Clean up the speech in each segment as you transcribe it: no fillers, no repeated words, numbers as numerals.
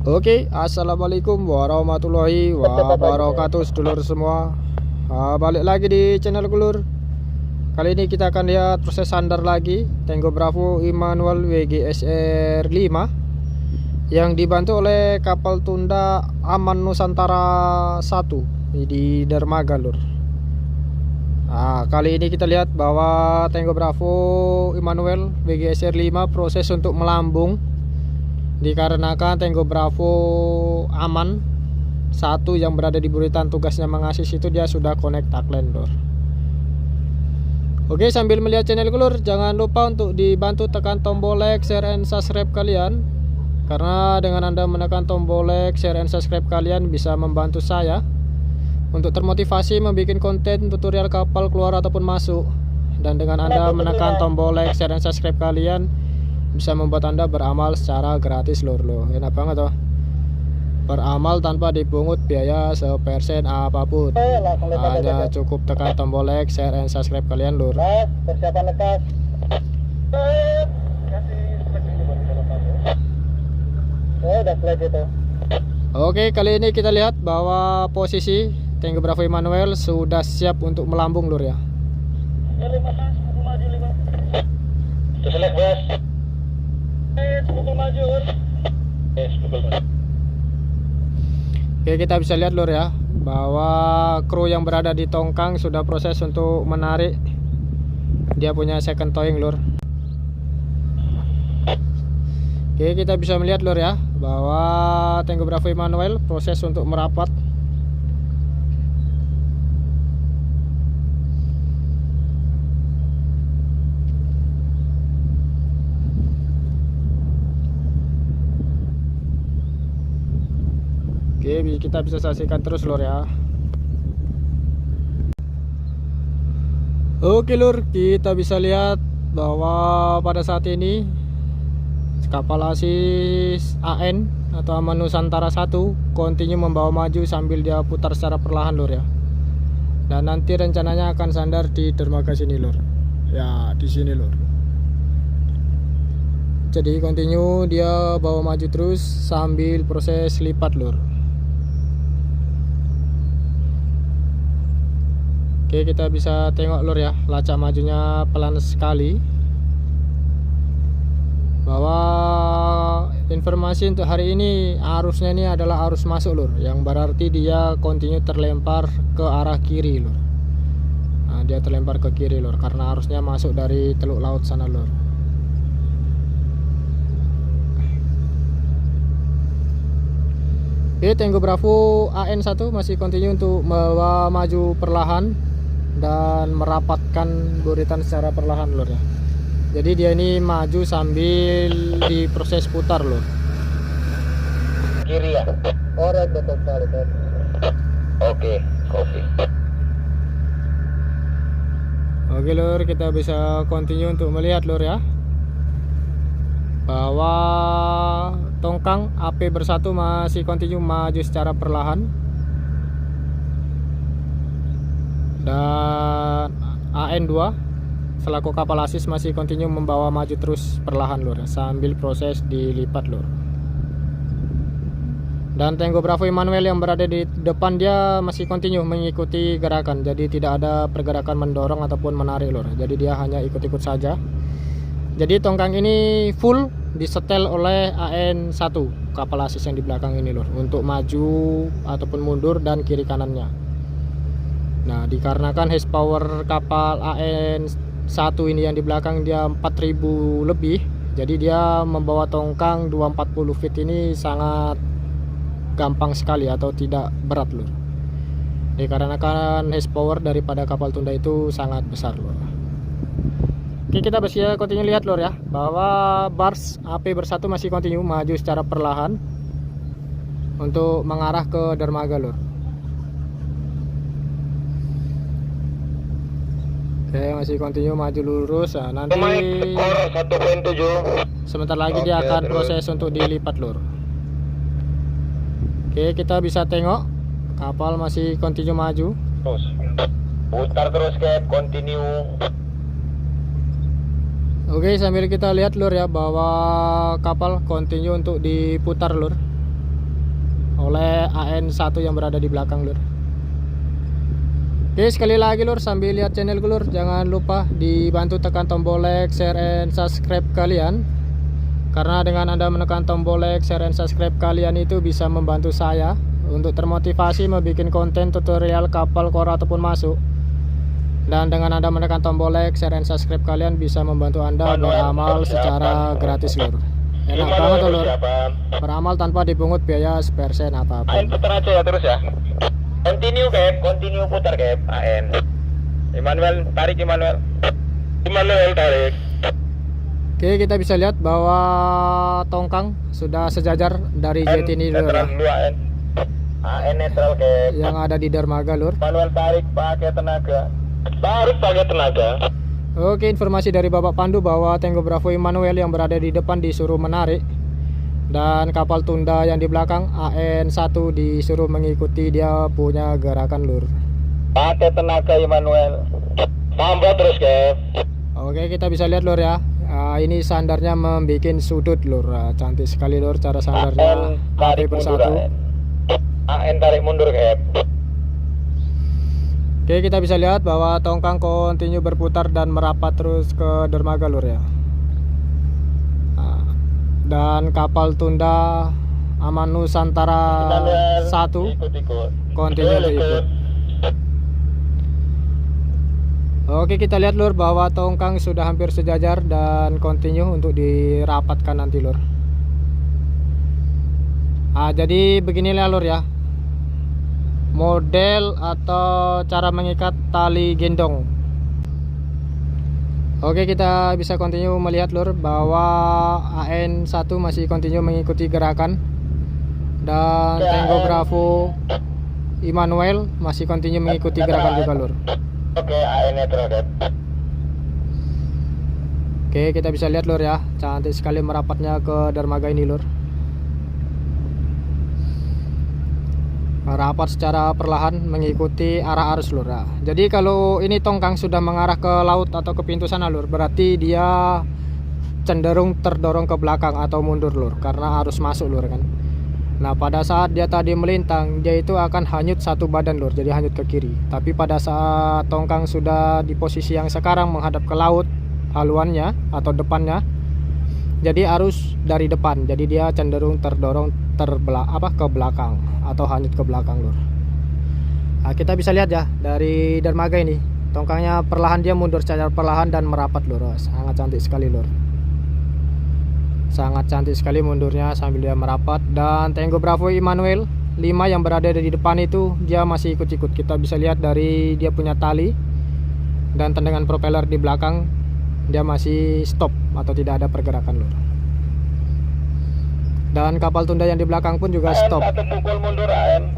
Oke, assalamualaikum warahmatullahi wabarakatuh, sedulur semua. Balik lagi di channel Lur. Kali ini kita akan lihat proses sandar lagi Tango Bravo Immanuel WGSR 5 yang dibantu oleh kapal tunda Aman Nusantara 1 di dermaga, Lur. Kali ini kita lihat bahwa Tango Bravo Immanuel WGSR 5 proses untuk melambung dikarenakan Tango Bravo Aman 1 yang berada di buritan tugasnya mengasis itu dia sudah connect tagline, Lur. Oke, sambil melihat channel Lur, jangan lupa untuk dibantu tekan tombol like, share, and subscribe kalian, karena dengan Anda menekan tombol like, share, and subscribe kalian bisa membantu saya untuk termotivasi membuat konten tutorial kapal keluar ataupun masuk. Dan dengan Anda menekan tombol like, share, and subscribe kalian bisa membuat Anda beramal secara gratis, Lur. Enak banget toh, beramal tanpa dipungut biaya sepersen apapun. Hanya cukup tekan tombol like, share, and subscribe kalian, Lur. Persiapan lekas. Udah flat itu. Oke, kali ini kita lihat bahwa posisi Tango Bravo Immanuel sudah siap untuk melambung, Lur ya. Selek, Bos. Pukul maju. Pukul maju. Oke, kita bisa lihat, Lur ya, bahwa kru yang berada di tongkang sudah proses untuk menarik dia punya second towing, Lur. Oke, kita bisa melihat, Lur ya, bahwa Tango Bravo Immanuel proses untuk merapat. Oke, kita bisa saksikan terus, Lur ya. Oke, Lur, kita bisa lihat bahwa pada saat ini kapal asis AN atau Aman Nusantara 1 continue membawa maju sambil dia putar secara perlahan, Lur ya. Dan nanti rencananya akan sandar di dermaga sini, Lur. Ya, di sini, Lur. Jadi continue dia bawa maju terus sambil proses lipat, Lur. Oke, kita bisa tengok, Lur ya, lacak majunya pelan sekali. Bahwa informasi untuk hari ini arusnya ini adalah arus masuk, Lur, yang berarti dia continue terlempar ke arah kiri, Lur. Nah, dia terlempar ke kiri, Lur, karena arusnya masuk dari teluk laut sana, Lur. Oke, Tango Bravo AN1 masih continue untuk membawa maju perlahan dan merapatkan buritan secara perlahan, Lur ya. Jadi dia ini maju sambil diproses putar, Lur. Kiri ya. Alright, betul sekali. Oke, copy. Oke, Lur, kita bisa continue untuk melihat, Lur ya, bahwa tongkang AP bersatu masih continue maju secara perlahan. Dan AN2 selaku kapal asis masih continue membawa maju terus perlahan, Lur, sambil proses dilipat, Lur. Dan Tango Bravo Immanuel yang berada di depan dia masih continue mengikuti gerakan. Jadi tidak ada pergerakan mendorong ataupun menarik, Lur. Jadi dia hanya ikut-ikut saja. Jadi tongkang ini full disetel oleh AN1 kapal asis yang di belakang ini, Lur, untuk maju ataupun mundur dan kiri kanannya. Nah, dikarenakan horsepower kapal AN1 ini yang di belakang dia 4000 lebih, jadi dia membawa tongkang 240 feet ini sangat gampang sekali atau tidak berat, Lur. Dikarenakan horsepower daripada kapal tunda itu sangat besar, Lur. Oke, kita bisa continue lihat, Lur ya, bahwa bars AP bersatu masih continue maju secara perlahan untuk mengarah ke dermaga, Lur. Oke, masih continue maju lurus. Nah, nanti sebentar lagi dia akan proses untuk dilipat, Lur. Oke, kita bisa tengok kapal masih continue maju. Terus putar terus, Cap, continue. Oke, sambil kita lihat, Lur ya, bahwa kapal continue untuk diputar, Lur. oleh AN1 yang berada di belakang lur. Oke, sekali lagi lur, sambil lihat channel lur, jangan lupa dibantu tekan tombol like, share, and subscribe kalian. Karena dengan Anda menekan tombol like, share, and subscribe kalian itu bisa membantu saya untuk termotivasi membuat konten tutorial kapal kora ataupun masuk. Dan dengan Anda menekan tombol like, share, and subscribe kalian bisa membantu Anda beramal secara gratis lur. Enak banget tuh lur, beramal tanpa dipungut biaya sepersen apapun. AN putar aja ya terus ya. Continue Cap, continue putar Cap. AN. Immanuel tarik, Immanuel tarik. Oke, kita bisa lihat bahwa tongkang sudah sejajar dari jet ini lur ya, AN netral Cap. yang ada di dermaga lur. Manuel tarik pakai tenaga. Oke, informasi dari Bapak Pandu bahwa Tango Bravo Immanuel yang berada di depan disuruh menarik, dan kapal tunda yang di belakang AN1 disuruh mengikuti dia punya gerakan lur. Pakai tenaga Immanuel. Tambah terus Cap. Oke, kita bisa lihat lur ya. Ini sandarnya membuat sudut lur. Cantik sekali lur cara sandarnya. Tarik mundur AN tarik mundur Cap. Oke, kita bisa lihat bahwa tongkang continue berputar dan merapat terus ke dermaga lur ya. Dan kapal tunda Aman Nusantara 1 continue untuk ikut. Oke, kita lihat lur bahwa tongkang sudah hampir sejajar dan continue untuk dirapatkan nanti lur. Jadi beginilah lur ya, model atau cara mengikat tali gendong. Oke, kita bisa continue melihat lur bahwa AN1 masih continue mengikuti gerakan, dan Tango Bravo Immanuel masih continue mengikuti gerakan juga lur. Oke, AN netral Cap. Oke, kita bisa lihat lur ya, cantik sekali merapatnya ke dermaga ini lur. Merapat secara perlahan mengikuti arah arus lur. Jadi kalau ini tongkang sudah mengarah ke laut atau ke pintu sana lur, berarti dia cenderung terdorong ke belakang atau mundur lur, karena arus masuk lur kan. Nah, pada saat dia tadi melintang, dia itu akan hanyut satu badan lur, jadi hanyut ke kiri. Tapi pada saat tongkang sudah di posisi yang sekarang menghadap ke laut haluannya atau depannya, jadi arus dari depan, jadi dia cenderung terdorong ke belakang atau hanyut ke belakang lur. Kita bisa lihat ya dari dermaga ini, tongkangnya perlahan dia mundur secara perlahan dan merapat lur. Sangat cantik sekali lur, sangat cantik sekali mundurnya sambil dia merapat. Dan Tango Bravo Immanuel 5 yang berada di depan itu dia masih ikut-ikut. Kita bisa lihat dari dia punya tali dan tendangan propeller di belakang, dia masih stop atau tidak ada pergerakan lur. Dan kapal tunda yang di belakang pun juga stop. Satu pukul mundur AN.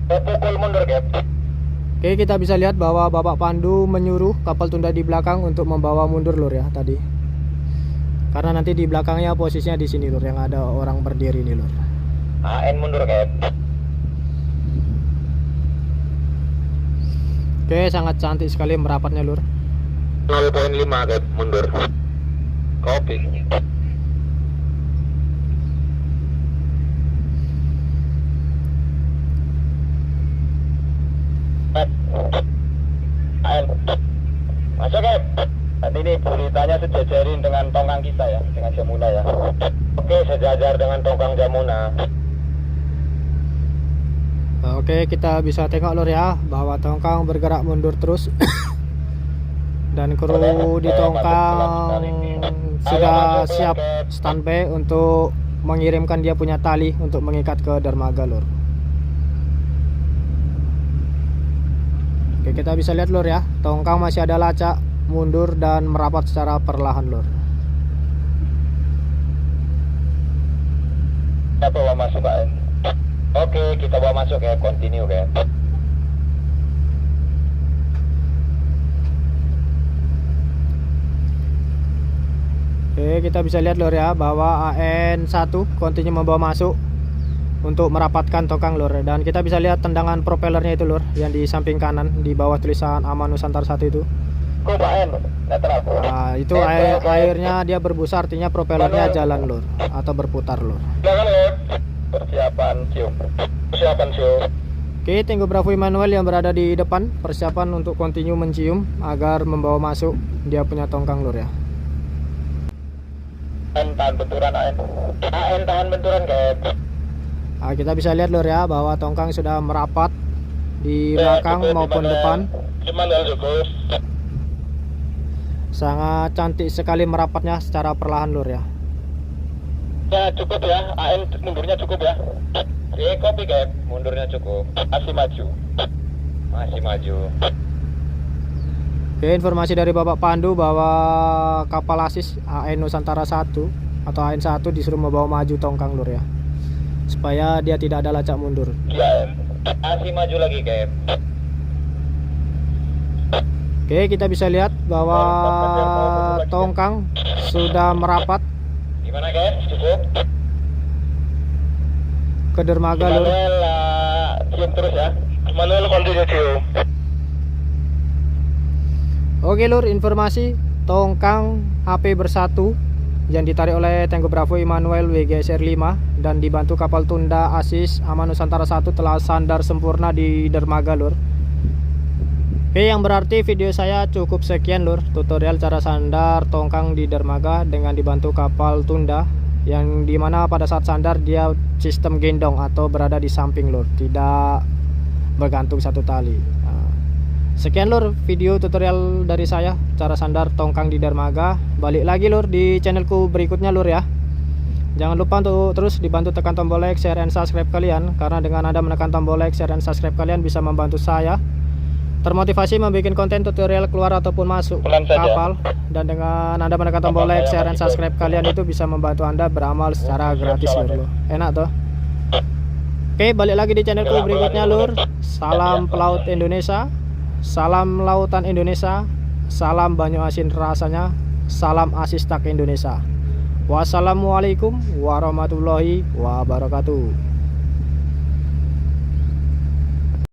Pukul mundur Cap. Oke, kita bisa lihat bahwa Bapak Pandu menyuruh kapal tunda di belakang untuk membawa mundur lur ya tadi. Karena nanti di belakangnya posisinya di sini lur, yang ada orang berdiri ini lur. AN mundur Cap. Oke, sangat cantik sekali merapatnya lur. 0.5 Cap mundur. Copy. AN. Masuk Cap. Nanti ini beritanya sejajarin dengan tongkang kita ya, dengan Jamuna ya. Oke, sejajar dengan tongkang Jamuna. Oke, kita bisa tengok lur ya bahwa tongkang bergerak mundur terus. Dan kru di tongkang sudah siap standby untuk mengirimkan dia punya tali untuk mengikat ke dermaga lur. Oke, kita bisa lihat lur ya, tongkang masih ada lacak mundur dan merapat secara perlahan lur. Kita bawa masuk Pak. Oke, kita bawa masuk ya, continue ya. Oke, kita bisa lihat lur ya bahwa AN1 continue membawa masuk untuk merapatkan tongkang lur. Dan kita bisa lihat tendangan propellernya itu lur, yang di samping kanan di bawah tulisan Aman Nusantara 1 itu. Netral. Nah, itu airnya dia berbusa, artinya propellernya jalan lur atau berputar lur. Jangan lur. persiapan cium. Persiapan cium. Oke, Tango Bravo Emmanuel yang berada di depan persiapan untuk continue mencium agar membawa masuk dia punya tongkang lur ya. Tahan benturan AN. AN tahan benturan Cap. Nah, kita bisa lihat lur ya bahwa tongkang sudah merapat di belakang maupun depan. Cuman cukup. Sangat cantik sekali merapatnya secara perlahan lur ya. Ya cukup ya, AN mundurnya cukup ya. Kopi Cap, mundurnya cukup. Masih maju. Masih maju. Oke, informasi dari Bapak Pandu bahwa kapal asis AN Nusantara 1 atau AN 1 disuruh membawa maju tongkang lur ya, supaya dia tidak ada lacak mundur. Ya, masih maju lagi Cap. Oke, kita bisa lihat bahwa tongkang sudah merapat Gimana Cap? Cukup? ke dermaga lur. Manuel cium terus ya. Manuel continue cium. Oke lur, informasi tongkang HP bersatu yang ditarik oleh Tango Bravo Emmanuel WGSR 5 dan dibantu kapal tunda Asis Aman Nusantara 1 telah sandar sempurna di dermaga lur. Oke, yang berarti video saya cukup sekian lur, tutorial cara sandar tongkang di dermaga dengan dibantu kapal tunda, yang dimana pada saat sandar dia sistem gendong atau berada di samping lur, tidak bergantung satu tali. Nah, sekian lur video tutorial dari saya cara sandar tongkang di dermaga. Balik lagi lur di channelku berikutnya lur ya. Jangan lupa untuk terus dibantu tekan tombol like, share, and subscribe kalian, karena dengan Anda menekan tombol like, share, dan subscribe kalian bisa membantu saya termotivasi membuat konten tutorial keluar ataupun masuk kapal. Dan dengan Anda menekan tombol like, share, dan subscribe kalian itu bisa membantu Anda beramal secara gratis lur. Enak tuh. Oke, balik lagi di channelku berikutnya lur. Salam pelaut Indonesia, salam lautan Indonesia, salam banyu asin rasanya, salam asis tak Indonesia. Wassalamualaikum warahmatullahi wabarakatuh.